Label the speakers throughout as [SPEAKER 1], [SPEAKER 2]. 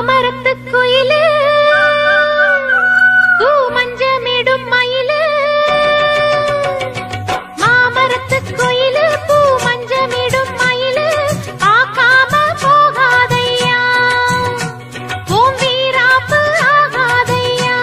[SPEAKER 1] மாமரத்து குயிலு பூ மஞ்சமிடும் மயிலு மாமரத்து குயிலு பூ மஞ்சமிடும் மயிலு ஆகாம போகாதையா பூம்பீராப்பு ஆகாதையா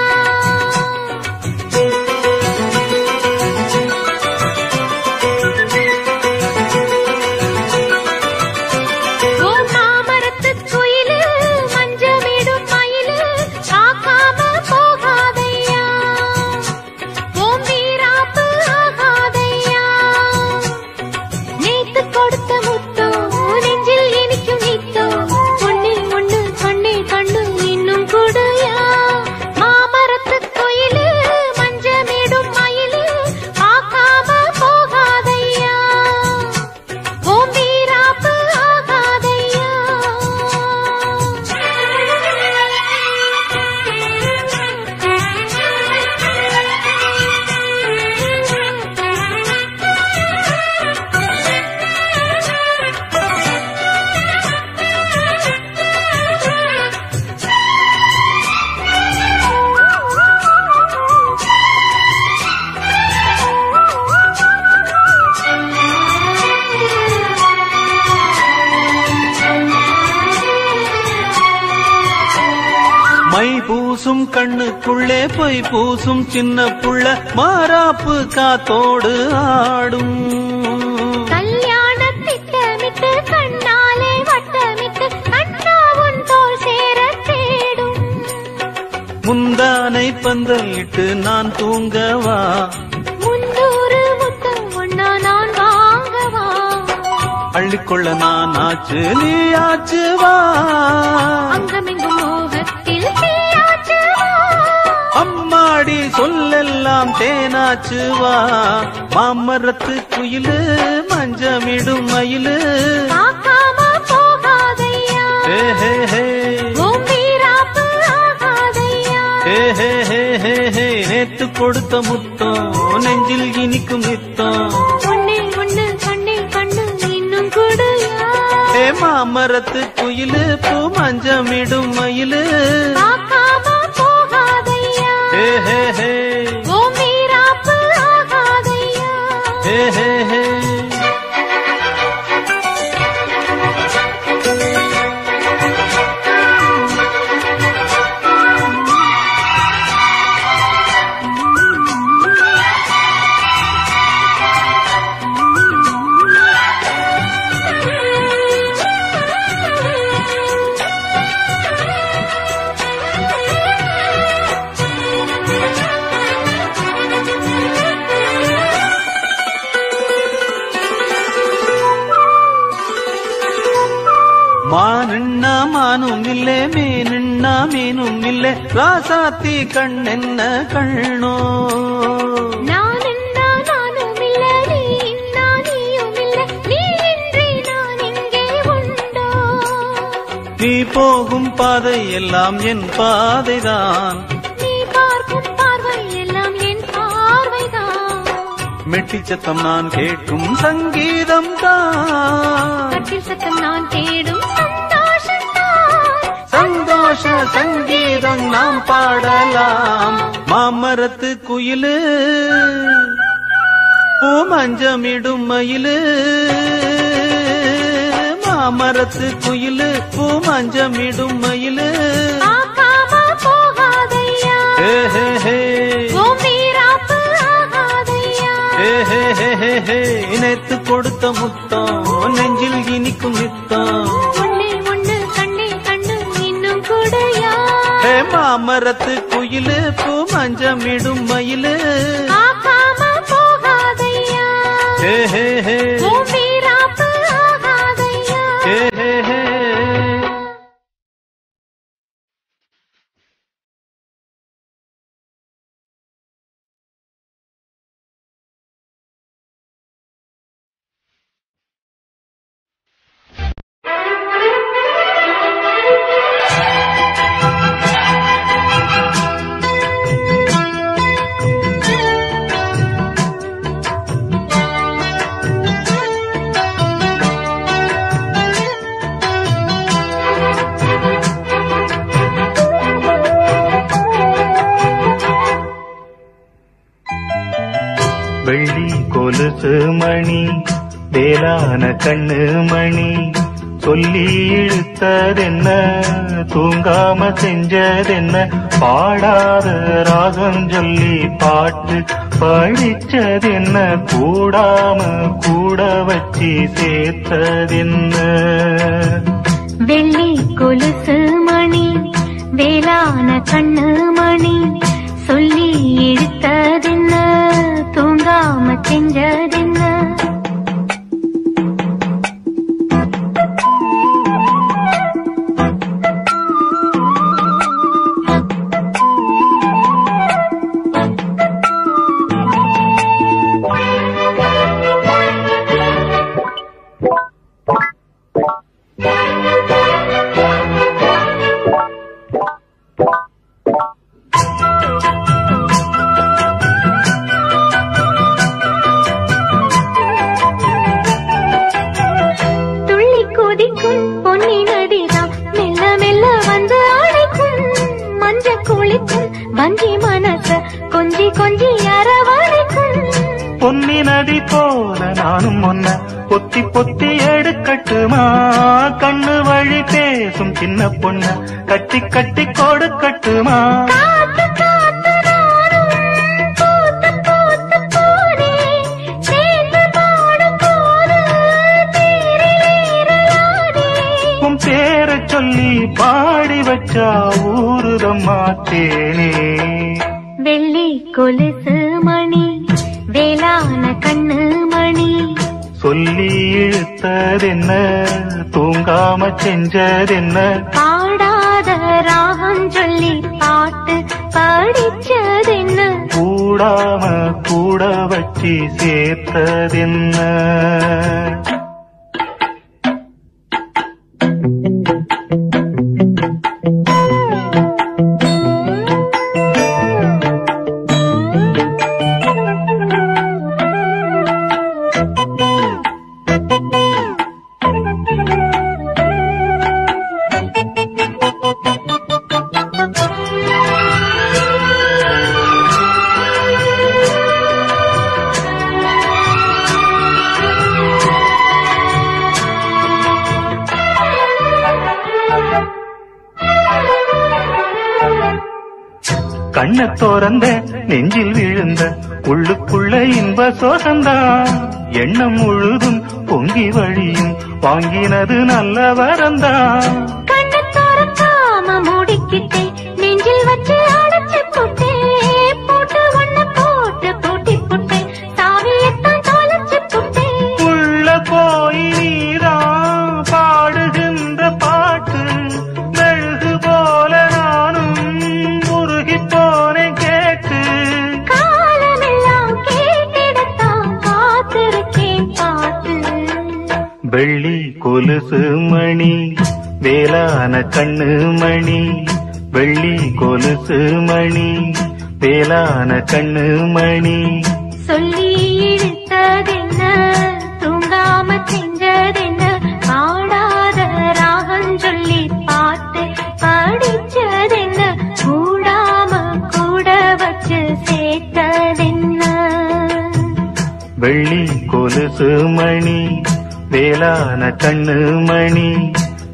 [SPEAKER 2] மை பூசும் கண்ணுக்குள்ளே பொய் பூசும் சின்ன புள்ள மாறாப்பு காத்தோடு ஆடும்
[SPEAKER 1] கல்யாண திட்டமிட்டு கண்ணாலே வட்டமிட்டு கண்ணாவுன் தோல் சேர தேடும்
[SPEAKER 2] முந்தானை பந்தலிட்டு நான் தூங்கவா
[SPEAKER 1] முன்னூறு முத்தம் ஒன்னா நான் வாங்கவா
[SPEAKER 2] அள்ளிக்கொள்ள நான் ஆச்சு நீ ஆச்சு வா
[SPEAKER 1] அங்கமெங்கும் மோகத்தில் தீயாச்சு வா
[SPEAKER 2] அம்மாடி சொல்லெல்லாம் தேனாச்சு வா மாமரத்து குயிலு மஞ்சமிடும் மயிலு
[SPEAKER 1] காக்காம போகாதையா
[SPEAKER 2] ஹே ஹே ஹே
[SPEAKER 1] பூம்பீராப்பு ஆகாதையா
[SPEAKER 2] ஹே ஹே ஹே ஹே ஹே நேத்து கொடுத்த முத்தம் நெஞ்சில் இனிக்கும் நித்தம்
[SPEAKER 1] ஒன்னே ஒன்னு கண்ணில் கண்டு இன்னும் கொடுயா
[SPEAKER 2] ஹே மாமரத்து குயிலு பூ மஞ்சமிடும் மயிலு
[SPEAKER 1] காக்காம போகாதையா
[SPEAKER 2] ஹே ஹே ஹே
[SPEAKER 1] பூம்பீராப்பு ஆகாதையா
[SPEAKER 2] ஹே ஹே ஹே மானுண்ணா மானும் இல்லே மீனுண்ணா மீனும் இல்லே ராசாத்தி கண்ணென்ன கண்ணோ
[SPEAKER 1] நானுன்னா நானும் இல்ல நீ இன்னா நீயும் இல்ல நீ இன்றி நான் இங்கே உண்டோ
[SPEAKER 2] நீ போகும் பாதை எல்லாம் என் பாதைதான்
[SPEAKER 1] நீ பார்க்கும் பார்வை எல்லாம் என் பார்வைதான்
[SPEAKER 2] மெட்டி சத்தம் நான் கேட்கும் சங்கீதம் தான்
[SPEAKER 1] கட்டில் சத்தம் நான் தேடும் சந்தோஷம்தான்
[SPEAKER 2] சந்தோஷ சங்கீதம் நாம் பாடலாம் மாமரத்து குயிலு பூ மஞ்சமிடும் மயிலு மாமரத்து குயிலு பூ மஞ்சமிடும் மயிலு
[SPEAKER 1] ஆகாம போகாதையா
[SPEAKER 2] ஹே ஹே ஹே
[SPEAKER 1] பூம்பீராப்பு ஆகாதையா
[SPEAKER 2] ஹே ஹே ஹே ஹே ஹே நேத்து கொடுத்த முத்தம் நெஞ்சில் இனிக்கும் நித்தம்
[SPEAKER 1] ஒன்னே ஒன்னு கண்ணில் கண்டு இன்னும் கொடுயா
[SPEAKER 2] ஹே மாமரத்து குயிலு பூ மஞ்சமிடும் மயிலு
[SPEAKER 1] ஆகாம போகாதையா
[SPEAKER 2] ஹே ஹே ஹே
[SPEAKER 1] பூம்பீராப்பு ஆகாதையா
[SPEAKER 2] ஹே ஹே ஹே
[SPEAKER 3] கொலுசு மணி வேளான கண்ணு மணி சொல்லி இழுத்ததென்ன தூங்காம செஞ்சதென்ன பாடாத ராகம் சொல்லி பாட்டு படிச்சதென்ன கூடாம கூட வச்சு சேர்த்ததென்ன
[SPEAKER 1] வெள்ளி கொலுசு மணி வேளான கண்ணு மணி சொல்லி இழுத்ததென்ன தூங்காம செஞ்சதென்ன
[SPEAKER 3] பொன்னி நதி போல நானும் ஒன்ன பொத்தி பொத்தி எடுக்கட்டுமா கண்ணு வழி பேசும் சின்ன பொண்ண கட்டி கட்டி கொடுக்கட்டுமா உன் பேரை சொல்லி பாடி வச்சா ஊருதம்மா தேனே
[SPEAKER 1] வெள்ளி கொலுசு மணி வேளான கண்ணு மணி
[SPEAKER 3] சொல்லி இழுத்ததென்ன தூங்காம செஞ்சதென்ன
[SPEAKER 1] பாடாத ராகம் சொல்லி பாட்டு படிச்சதென்ன
[SPEAKER 3] கூடாம கூட வச்சு சேர்த்ததென்ன கண்ண தோறந்த நெஞ்சில் விழுந்த உள்ளுக்குள்ள இன்ப சோசந்தான் எண்ணம் முழுதும் பொங்கி வழியும் வாங்கினது நல்ல வரந்தான்
[SPEAKER 1] கண்ண தோறக்காம மூடிக்கிட்டே நெஞ்சில் வச்சு அடைச்சு போட்டே போட்டு ஒண்ணு போட்டு பூட்டி போட்டே சாவியத்தான் தொலைச்சு போட்டே
[SPEAKER 3] உள்ள போய் நீதான் பாடுகின்ற பாட்டு மெழுகு போல நானும் உருகி போனேன் கேட்டு
[SPEAKER 1] காலமெல்லாம் கேட்டிடத்தான் காத்திருக்கேன் பாட்டு
[SPEAKER 3] வெள்ளி கொலுசு மணி வேளான கண்ணு மணி வெள்ளி கொலுசு மணி வேளான கண்ணு மணி
[SPEAKER 1] சொல்லி இழுத்ததென்ன தூங்காம செஞ்சதென்ன பாடாத ராகம் சொல்லி பாட்டு படிச்சதென்ன கூடாம கூட வச்சு சேர்த்ததென்ன
[SPEAKER 3] வெள்ளி கொலுசு மணி வேளான கண்ணு மணி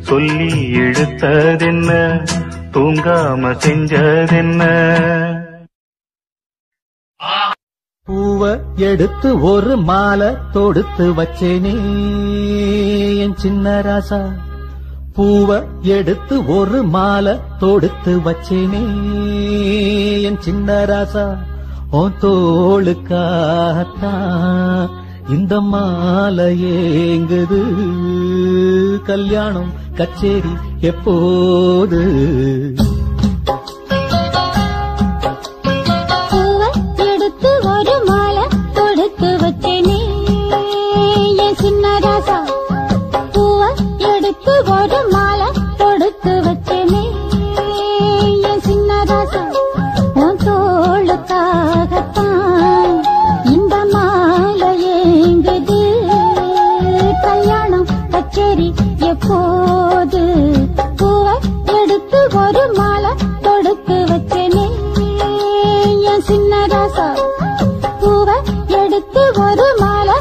[SPEAKER 3] சொல்லி இழுத்ததென்ன தூங்காம செஞ்சதென்ன
[SPEAKER 2] பூவ எடுத்து ஒரு மாலை தொடுத்து வச்சேனே என் சின்ன ராசா பூவ எடுத்து ஒரு மாலை தொடுத்து வச்சேனே என் சின்ன ராசா ஓ தோளுக்காகத்தான் இந்த மாலை ஏங்குது கல்யாணம் கச்சேரி எப்போது
[SPEAKER 1] பூவை எடுத்து ஒரு மாலை தொடுத்து வச்சேனே என் சின்ன ராசா பூவை எடுத்து ஒரு மாலை தொடுத்து வச்சேனே என் சின்ன ராசா உன் தோளுக்காகத்தான் இந்த மாலை ஏங்குது கல்யாணம் கச்சேரி எப்போது பூவை எடுத்து ஒரு மாலை தொடுத்து வச்சேனே என் சின்ன ராசா பூவை எடுத்து ஒரு மாலை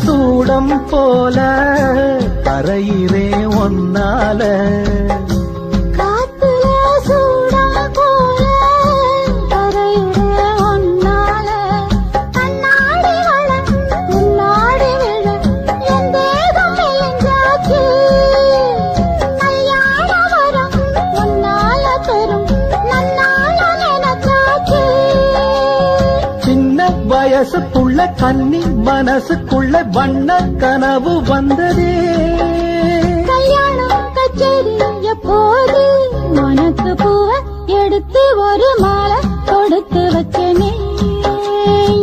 [SPEAKER 2] சூடம் போல கரையிறே ஒன்னால
[SPEAKER 1] காத்துல சூடம் போல கரையிறே ஒன்னால கண்ணாடி வளம் முன்னாடி விழ என் தேகம் மெலிஞ்சாச்சு கல்யாண வரம் முன்னால பெரும் நன்னால நினைச்சாச்சு
[SPEAKER 2] சின்ன வயசுக்குள்ள கன்னி மனசுக்குள்ள வண்ண கனவு வந்ததே
[SPEAKER 1] கல்யாணம் கச்சேரி எப்போது உனக்கு பூவ எடுத்து ஒரு மாலை கொடுத்து வச்சனே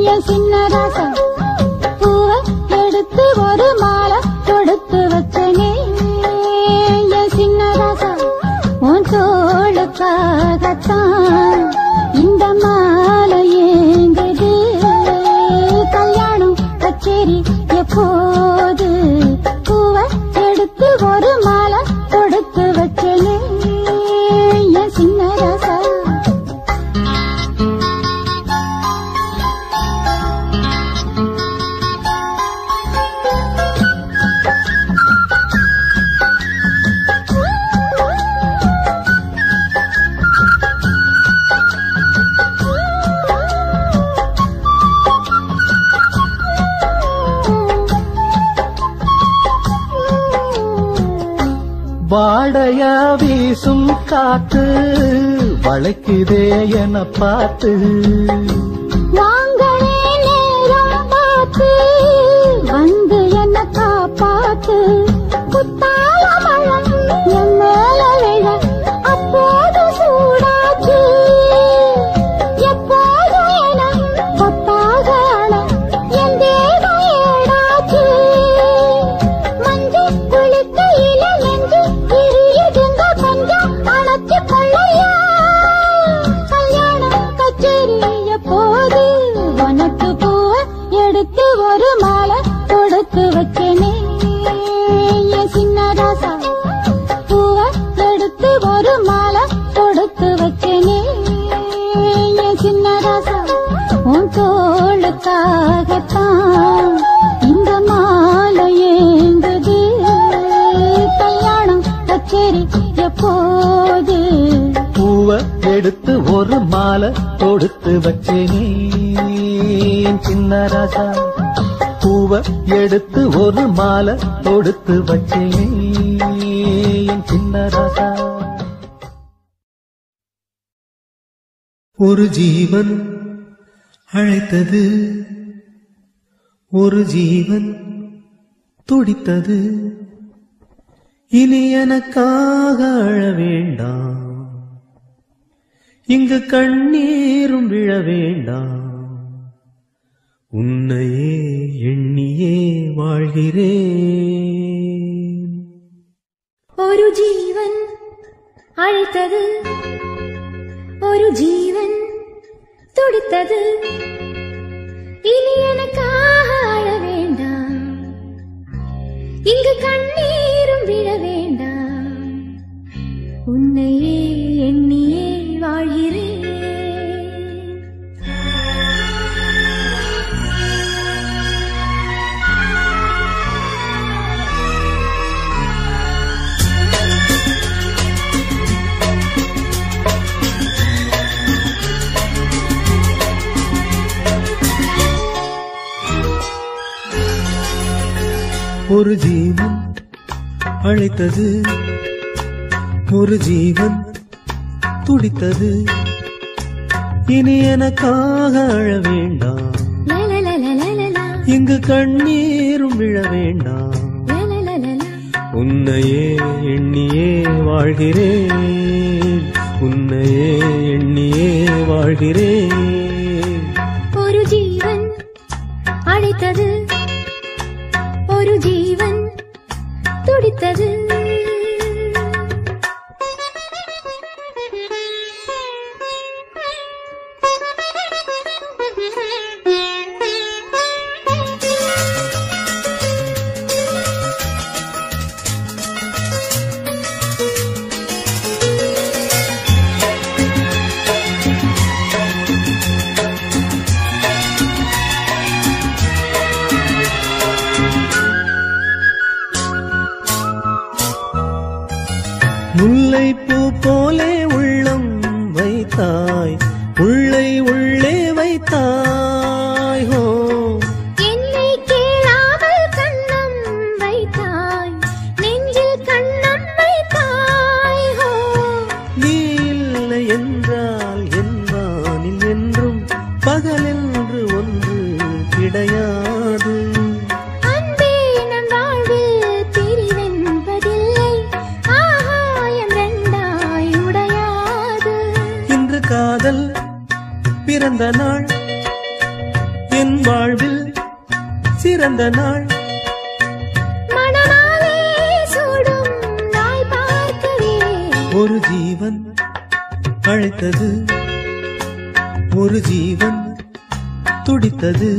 [SPEAKER 1] என் சின்ன ராசா பூவ எடுத்து ஒரு மாலை கொடுத்து வச்சனே என் சின்ன ராசா உன் தோளுக்காகத்தான் இந்த மாலை ஏங்குது கல்யாணம் கச்சேரி எப்போது பூவ எடுத்து ஒரு மாலை கொடுத்து வச்சனே என் சின்ன ராசா
[SPEAKER 2] வாடையா வீசும் காத்து வளைக்குதே என பார்த்து
[SPEAKER 1] வாங்களே நேரம் பார்த்து வந்து என்ன காப்பாத்து புத்தால மழம் என் மேல விழ அப்போது சூடாச்சு எப்போதும் என பொத்தாக அழ என் தேகம் ஏடாச்சு மஞ்சு குளிக்கையில நெஞ்சு பிரியுதுங்க கொஞ்சம் அணைச்சு கொள்ளையா கல்யாணம் கச்சேரி எப்போது உனக்கு பூவ எடுத்து ஒரு மாலை கொடுத்து வச்சனே என் சின்ன ராசா பூவ எடுத்து ஒரு மாலை கொடுத்து வச்சனே என் சின்ன ராசா உன் தோளுக்காகத்தான் இந்த மாலை ஏங்குது கல்யாணம் கச்சேரி எப்போது
[SPEAKER 2] பூவ எடுத்து ஒரு மாலை கொடுத்து வச்சேனே சின்ன ராசா பூவ எடுத்து ஒரு மாலை கொடுத்து வச்சேனே சின்ன ராசா ஒரு ஜீவன் அழைத்தது ஒரு ஜீவன் துடித்தது இனி எனக்காக அழ வேண்டாம் இங்கு கண்ணீரும் விழ வேண்டாம் உன்னையே எண்ணியே வாழ்கிறேன்
[SPEAKER 1] ஒரு ஜீவன் அழைத்தது ஒரு ஜீவன் துடித்தது இனி எனக்காக அழ வேண்டாம் இங்கு கண்ணீரும் விழ வேண்டாம் உன்னையே எண்ணியே வாழ்கிறேன்
[SPEAKER 2] ஒரு ஜீவன் அழைத்தது ஒரு ஜீவன் துடித்தது இனி எனக்காக அழ வேண்டாம் இங்கு கண்ணீரும் விழ வேண்டாம் உன்னையே எண்ணியே வாழ்கிறேன் உன்னையே எண்ணியே வாழ்கிறேன்
[SPEAKER 1] ஒரு ஜீவன் அழைத்தது ஒரு ஜீவன் துடித்தது
[SPEAKER 2] முல்லைப்பூ போலே உள்ளம் வைத்தாய், உள்ளை உள்ளே வைத்தாய். ஹோ
[SPEAKER 1] என்னை கேளாமல் கண்ணம் வைத்தாய், நெஞ்சில் கண்ணம் வைத்தாய். ஹோ
[SPEAKER 2] நீ இல்லை என்றால் என் வானில் என்றும் பகலென்று ஒன்று கிடையாது.
[SPEAKER 1] அன்பே நம் வாழ்வில் பிரிவென்பதில்லை, ஆகாயம் ரெண்டாய் உடையாது.
[SPEAKER 2] இன்று காதல் பிறந்த நாள், என் வாழ்வில் சிறந்த நாள்.
[SPEAKER 1] மணமாலே சூடும் நாள் பார்க்கவே
[SPEAKER 2] ஒரு ஜீவன் அழைத்தது, ஒரு ஜீவன் துடித்தது.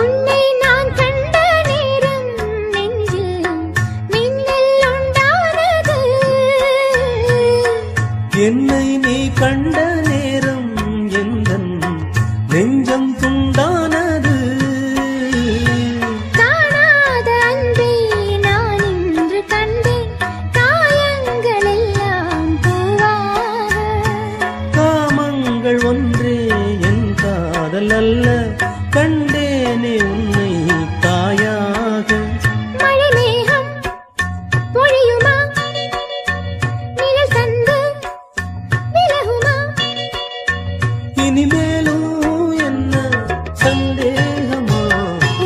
[SPEAKER 1] உன்னை நான் கண்ட நேரம் நெஞ்சில் மின்னல் உண்டானது.
[SPEAKER 2] என்னை நீ கண்ட நேரம் எந்தன் நெஞ்சம் துண்டானது.
[SPEAKER 1] காணாத அன்பை நான் இன்று கண்டேன், காயங்கள் எல்லாம் பூவாக.
[SPEAKER 2] காமங்கள் ஒன்றே என் காதல் அல்ல, கண்டேனே உன்னை தாயாக.
[SPEAKER 1] மழை மேகம் பொழியுமா, நிழல் தந்து விலகுமா.
[SPEAKER 2] இனிமேலும் என்ன சந்தேகமா?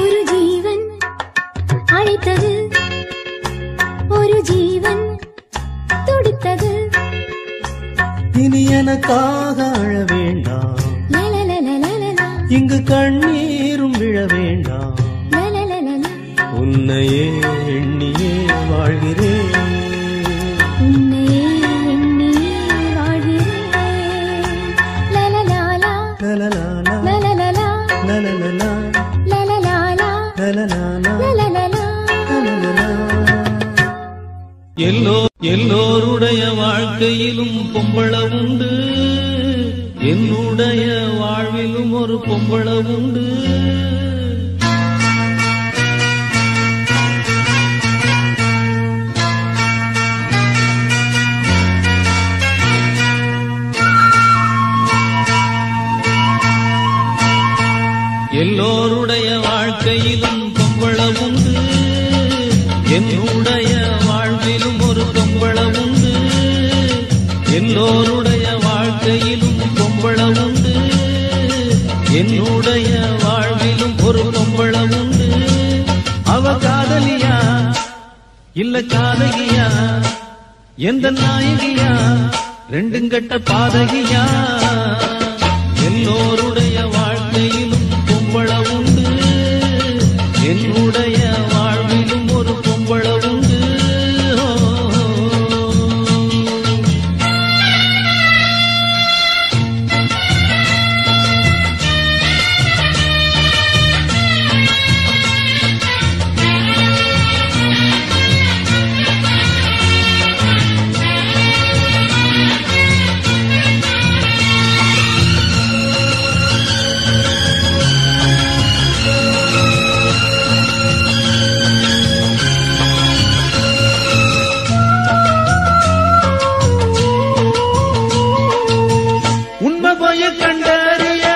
[SPEAKER 1] ஒரு ஜீவன் அழைத்தது, ஒரு ஜீவன் துடித்தது.
[SPEAKER 2] இனி எனக்காக அழ வேண்டாம்,
[SPEAKER 1] லலலலலலலா,
[SPEAKER 2] இங்கு கண்ணீரும் விழ வேண்டாம்.
[SPEAKER 1] லலலலலா,
[SPEAKER 2] உன்னையே எண்ணியே வாழ்கிறேன்,
[SPEAKER 1] உன்னையே எண்ணியே வாழ்கிறேன். லலலாலா,
[SPEAKER 2] லலலாலா,
[SPEAKER 1] லலலலா,
[SPEAKER 2] லலலலா,
[SPEAKER 1] லலலாலா,
[SPEAKER 2] லலலாலா,
[SPEAKER 1] லலலலா.
[SPEAKER 2] லலலலா.
[SPEAKER 4] எல்லோருடைய வாழ்க்கையிலும் பொம்பள உண்டு, என்னுடைய வாழ்விலும் ஒரு பொம்பள உண்டு. எல்லோருடைய வாழ்க்கையிலும் பொம்பள உண்டு, என்னுடைய வாழ்விலும் ஒரு பொம்பள உண்டு. எல்லோருடைய வாழ்க்கையிலும் பொம்பள உண்டு, என்னுடைய வாழ்விலும் ஒரு பொம்பள உண்டு. அவ காதலியா இல்ல காதகியா, எந்த நாயகியா, ரெண்டும் கட்ட பாதகியா. எல்லோருடைய வாழ்க்கையிலும் பொம்பள உண்டு, என்னுடைய வாழ்விலும் ஒரு பொம்பள உண்டு. உண்மை போய கண்டறிய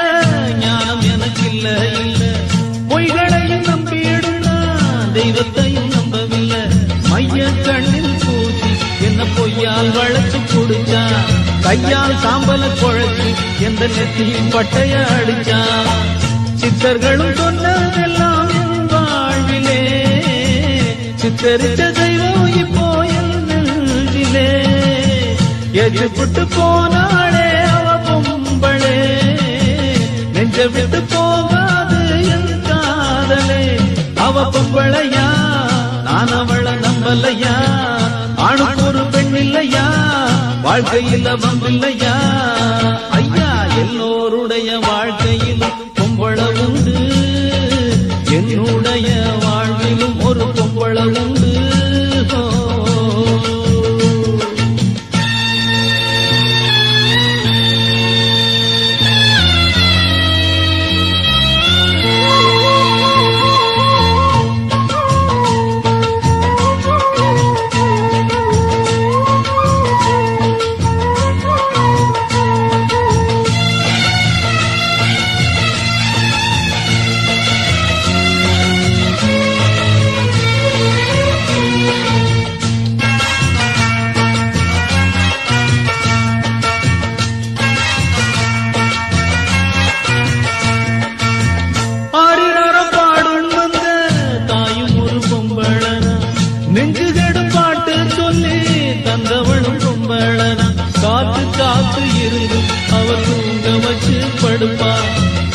[SPEAKER 4] ஞானம் எனக்கு இல்ல இல்ல, பொய்களையும் நம்பிடுனா தெய்வத்தையும் நம்பவில்லை. மைய கண்ணில் பூசி என்ன பொய்யால் வளைச்சு குடிச்சா, கையால் சாம்பல குழைச்சு எந்த நெத்தியில் பட்டைய அடிச்சா. சித்தர்களும் சொன்னதெல்லாம் என் வாழ்விலே, சித்தரிச்ச தெய்வம் இப்போ என் நெஞ்சிலே. எதிர்பட்டு போனாளே அவ பொம்பளே, நெஞ்ச விட்டு போகாது என் காதலே. அவ பொம்பளையா நான் அவளை நம்பலையா ஆணுக்கு ஒரு பெண் இல்லையா வாழ்க்கையில் வம்பில்லையா ஐயா எல்லோருடைய வாழ்க்கையிலும் பொம்பள உண்டு என்னுடைய வாழ்விலும் ஒரு பொம்பள உண்டு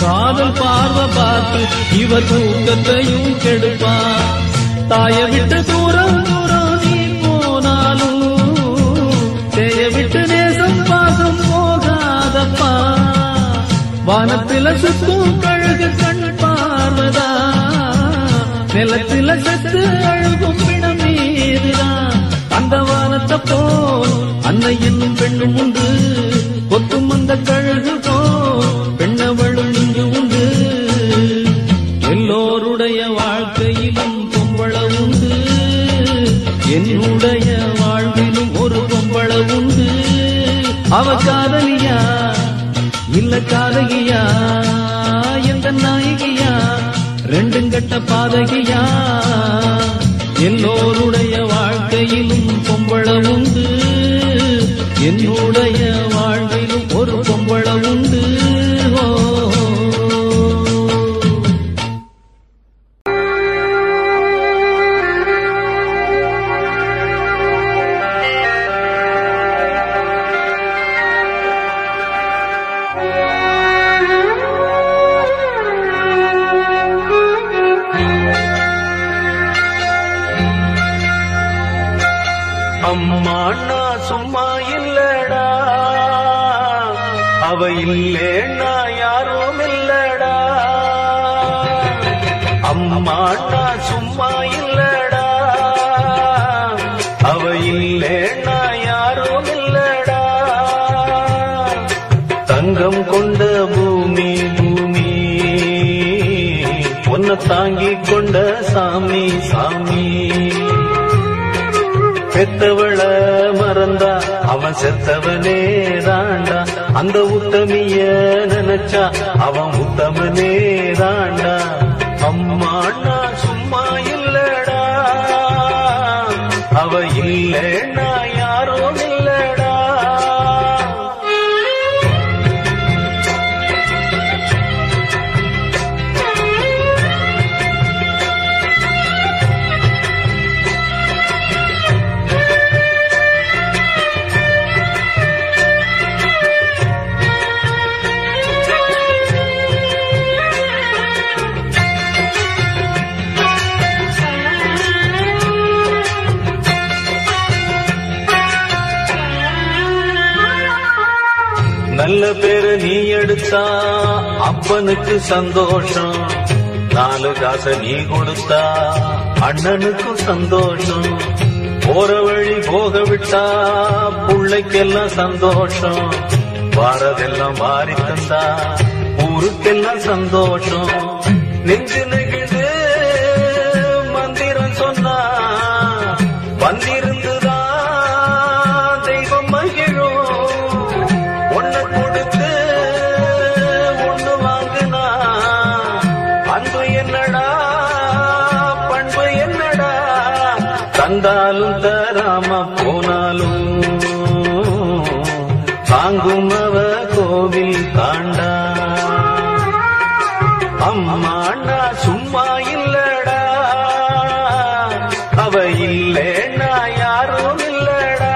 [SPEAKER 4] காதல் பார்வை பார்த்து இவர் தூக்கத்தையும் கெடுப்பா தாய விட்டு தூரம் தூரம் நீ போனாலும் செய்ய விட்டு நேசம் பாசம் போகாதப்பா வானத்தில சுத்தும் கழுகு கண் பார்வதா நிலத்தில செத்து அழுகும் பிணம் மீதுதான் அந்த வானத்தை போல் அன்னை என்னும் பெண்ணும் உண்டு கொத்தும் அந்த கழுகு போல் பெண்ணவளும் இங்கு உண்டு எல்லோருடைய வாழ்க்கையிலும் பொம்பள உண்டு என்னுடைய வாழ்விலும் ஒரு பொம்பள உண்டு அவ காதலியா இல்ல காதகியா எந்த நாயகியா ரெண்டும் கட்ட பாதகியா எல்லோருடைய வாழ்க்கையிலும் பொம்பள உண்டு என்னுடைய வாழ்விலும் ஒரு பொம்பள உண்டு
[SPEAKER 3] அம்மா நான் சும்மா இல்லடா அவ இல்லேன்னா யாரும் இல்லடா அம்மா நான் சும்மா இல்லடா அவ இல்லேன்னா யாரும் இல்லடா தங்கம் கொண்ட பூமி பூமி பொன்ன தாங்கிக் கொண்ட சாமி சாமி பெத்தவள மறந்தா அவன் செத்தவனே தாண்டா அந்த உத்தமிய நினைச்சா அவன் உத்தமனே தாண்டா அம்மா நான் சும்மா இல்லடா அவ இல்லைன்னா யாரும் இல்லடா நல்ல பேரு நீ எடுத்தா அப்பனுக்கு சந்தோஷம் 4 காசை நீ கொடுத்தா அண்ணனுக்கும் சந்தோஷம் போற வழி போக விட்டா புள்ளைக்கெல்லாம் சந்தோஷம் வாரதெல்லாம் மாறி தந்தா ஊருக்கெல்லாம் சந்தோஷம் நெஞ்சு நெகிழ்ந்து மந்திரம் சொன்னா வந்திருந்துதான் தெய்வம் மகிழும் ஒண்ணு கொடுத்து ஒண்ணு வாங்குனா அன்பு என்னடா பண்பு என்னடா தந்தாலும் தராம போனாலும் தாங்கும் அவ கோவில் தாண்டா அம்மா நான் சும்மா இல்லடா அவ இல்லேன்னா யாரும் இல்லடா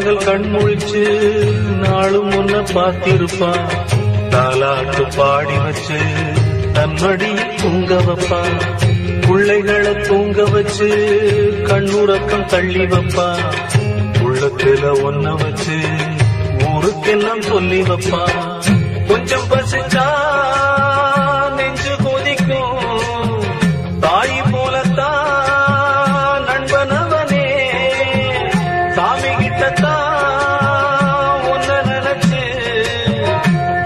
[SPEAKER 2] பகல் கண் முழிச்சு நாளும் முன்ன பார்த்திருப்பா தாலாட்டு பாடி வச்சு தன்மடி தூங்க வைப்பா பிள்ளைகளை தூங்க வச்சு கண்ணுறக்கம் தள்ளி வைப்பா உள்ளத்துல ஒன்ன வச்சு ஊருக்கெல்லாம் சொல்லி வைப்பா கொஞ்சம் பசிச்சா நெஞ்சு கொதிக்கும் தாய் போலத்தான் நண்பனவனே சாமி கிட்டத்தான் ஒன்ன நினைச்சு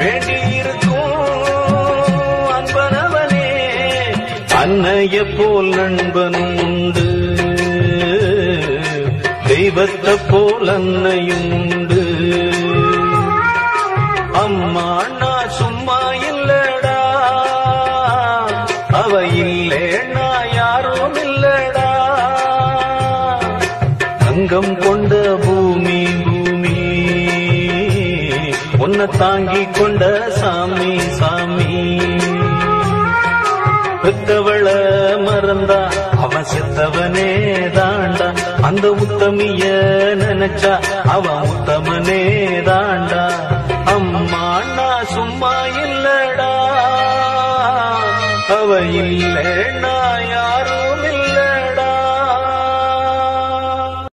[SPEAKER 2] வேண்டி இருக்கும் அன்பனவனே அன்னைய போல் நண்பனும் உண்டு தெய்வத்தை போல் அன்னையும் உண்டு அம்மா அண்ணா சும்மா இல்லடா அவ இல்லேன்னா யாரும் இல்லடா தங்கம் கொண்ட பூமி பூமி உன்னை தாங்கி கொண்ட சாமி சாமி பெத்தவள மறந்தா அவன் செத்தவனே தாண்டா அந்த உத்தமிய நினைச்சா அவன் உத்தமனே தாண்டா அம்மா அண்ணா சும்மா இல்லடா அவ இல்லடா